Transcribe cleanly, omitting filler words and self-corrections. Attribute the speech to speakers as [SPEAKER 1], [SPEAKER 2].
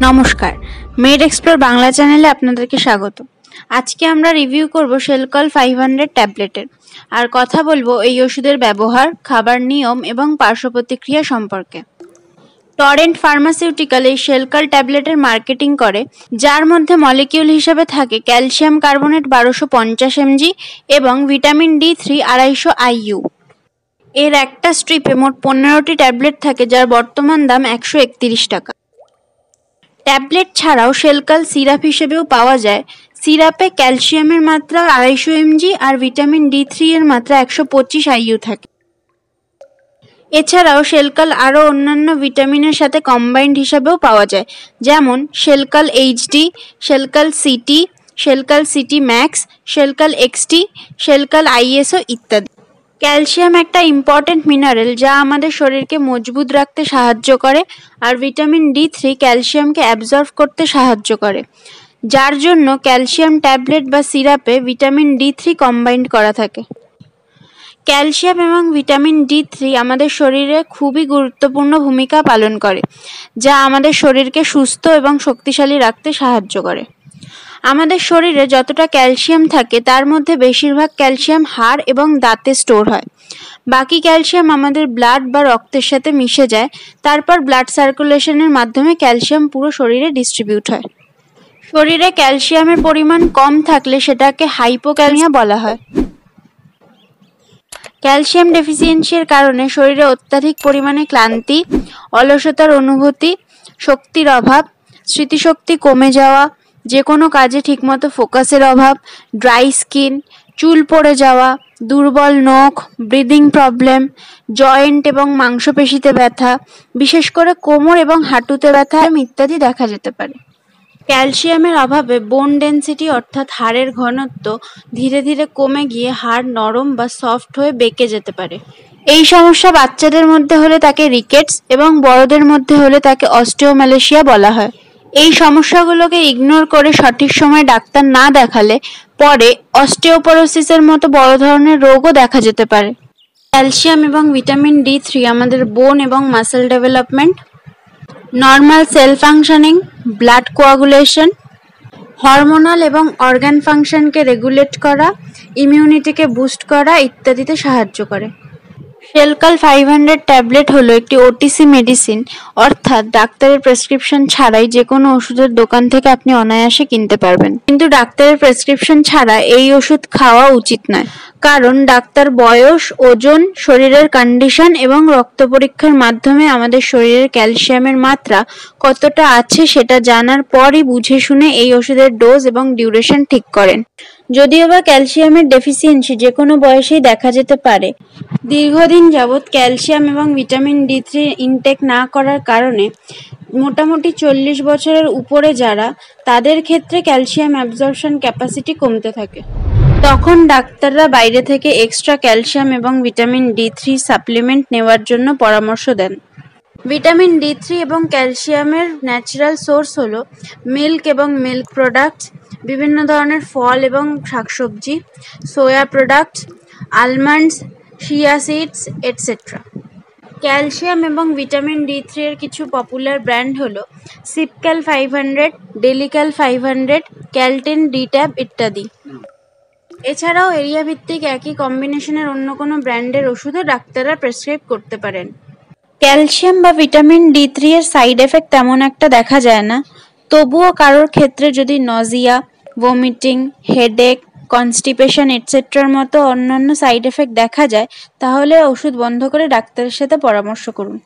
[SPEAKER 1] নমস্কার, made explore Bangla চ্যানেলে আপনাদেরকে স্বাগত। আজকে আমরা রিভিউ করব শেলকল 500 ট্যাবলেটের, আর কথা বলবো এই ওষুধের ব্যবহার, খাবার নিয়ম এবং পার্শ্ব প্রতিক্রিয়া সম্পর্কে। টরেন্ট ফার্মাসিউটিক্যাল এই শেলকল ট্যাবলেটের মার্কেটিং করে, যার মধ্যে মলিকিউল হিসেবে থাকে ক্যালসিয়াম কার্বনেট 1250 mg এবং ভিটামিন D3 250 IU। এর একটা স্ট্রিপে মোট 15টি ট্যাবলেট থাকে, যার বর্তমান দাম 131 টাকা। ট্যাবলেট ছাড়াও শেলকল সিরাপ হিসেবেও পাওয়া যায়। সিরাপে ক্যালসিয়ামের মাত্রা 250 mg আর ভিটামিন D3 এর মাত্রা 125 IU থাকে। এছাড়াও শেলকল আরও অন্যান্য ভিটামিনের সাথে কম্বাইন্ড হিসাবেও পাওয়া যায়, যেমন Shelcal HD, Shelcal CT, Shelcal CT max, Shelcal XT, Shelcal ISO ইত্যাদি। ক্যালসিয়াম একটা ইম্পর্টেন্ট মিনারেল, যা আমাদের শরীরকে মজবুত রাখতে সাহায্য করে, আর ভিটামিন D3 ক্যালসিয়ামকে অ্যাবজর্ব করতে সাহায্য করে, যার জন্য ক্যালসিয়াম ট্যাবলেট বা সিরাপে ভিটামিন D3 কম্বাইন্ড করা থাকে। ক্যালসিয়াম এবং ভিটামিন D3 আমাদের শরীরে খুবই গুরুত্বপূর্ণ ভূমিকা পালন করে, যা আমাদের শরীরকে সুস্থ এবং শক্তিশালী রাখতে সাহায্য করে। আমাদের শরীরে যতটা ক্যালসিয়াম থাকে, তার মধ্যে বেশিরভাগ ক্যালসিয়াম হাড় এবং দাঁতে স্টোর হয়। বাকি ক্যালসিয়াম আমাদের ব্লাড বা রক্তের সাথে মিশে যায়, তারপর ব্লাড সার্কুলেশনের মাধ্যমে ক্যালসিয়াম পুরো শরীরে ডিস্ট্রিবিউট হয়। শরীরে ক্যালসিয়ামের পরিমাণ কম থাকলে সেটাকে হাইপোক্যালসিয়া বলা হয়। ক্যালসিয়াম ডেফিসিয়েন্সির কারণে শরীরে অত্যাধিক পরিমাণে ক্লান্তি, অলসতার অনুভূতি, শক্তির অভাব, স্মৃতিশক্তি কমে যাওয়া, যে কোনো কাজে ঠিকমতো ফোকাসের অভাব, ড্রাই স্কিন, চুল পড়ে যাওয়া, দুর্বল নখ, ব্রিদিং প্রবলেম, জয়েন্ট এবং মাংসপেশিতে ব্যথা, বিশেষ করে কোমর এবং হাঁটুতে ব্যথা ইত্যাদি দেখা যেতে পারে। ক্যালসিয়ামের অভাবে বোন ডেনসিটি অর্থাৎ হাড়ের ঘনত্ব ধীরে ধীরে কমে গিয়ে হাড় নরম বা সফট হয়ে বেঁকে যেতে পারে। এই সমস্যা বাচ্চাদের মধ্যে হলে তাকে রিকেটস এবং বড়দের মধ্যে হলে তাকে অস্টিওম্যালেশিয়া বলা হয়। এই সমস্যাগুলোকে ইগনোর করে সঠিক সময়ে ডাক্তার না দেখালে পরে অস্টিওপোরোসিসের মতো বড় ধরনের রোগও দেখা যেতে পারে। ক্যালসিয়াম এবং ভিটামিন D3 আমাদের বোন এবং muscle development, normal cell functioning, blood coagulation, hormonal এবং অর্গান ফাংশনকে রেগুলেট করা, ইমিউনিটিকে বুস্ট করা ইত্যাদিতে সাহায্য করে। শেলকল 500 ট্যাবলেট হলো একটি OTC মেডিসিন, অর্থাৎ ডাক্তারের প্রেসক্রিপশন ছাড়াই যে কোনো ওষুধের দোকান থেকে আপনি অনায়াসে কিনতে পারবেন। কিন্তু ডাক্তারের প্রেসক্রিপশন ছাড়া এই ওষুধ খাওয়া উচিত নয়, কারণ ডাক্তার বয়স, ওজন, শরীরের কন্ডিশন এবং রক্ত পরীক্ষার মাধ্যমে আমাদের শরীরের ক্যালসিয়ামের মাত্রা কতটা আছে সেটা জানার পরই বুঝে শুনে এই ওষুধের ডোজ এবং ডিউরেশন ঠিক করেন। যদিও বা ক্যালসিয়ামের ডেফিসিয়েন্সি যে কোনো বয়সেই দেখা যেতে পারে, দীর্ঘদিন যাবৎ ক্যালসিয়াম এবং ভিটামিন D3 ইনটেক না করার কারণে মোটামুটি 40 বছরের উপরে যারা, তাদের ক্ষেত্রে ক্যালসিয়াম অ্যাবজর্পশন ক্যাপাসিটি কমতে থাকে। তখন ডাক্তাররা বাইরে থেকে এক্সট্রা ক্যালসিয়াম এবং ভিটামিন D3 সাপ্লিমেন্ট নেওয়ার জন্য পরামর্শ দেন। ভিটামিন D3 এবং ক্যালসিয়ামের ন্যাচারাল সোর্স হলো মিল্ক এবং মিল্ক প্রোডাক্টস, বিভিন্ন ধরনের ফল এবং শাকসবজি, soya products, almonds, chia seeds etcetera. Calcium এবং ভিটামিন D3 এর কিছু পপুলার ব্র্যান্ড হলো সিপক্যাল 500, ডেলিক্যাল 500, ক্যালটেন, D-Tab ইত্যাদি। এছাড়াও এরিয়া ভিত্তিক একই কম্বিনেশনের অন্য কোনো ব্র্যান্ডের ওষুধও ডাক্তাররা প্রেসক্রাইব করতে পারেন। ক্যালসিয়াম বা ভিটামিন D3 এর সাইড এফেক্ট তেমন একটা দেখা যায় না, তবুও কারোর ক্ষেত্রে যদি নজিয়া, ভমিটিং, হেডেক, কনস্টিপেশন এটসেট্রার মতো অন্যান্য সাইড এফেক্ট দেখা যায়, তাহলে ওষুধ বন্ধ করে ডাক্তারের সাথে পরামর্শ করুন।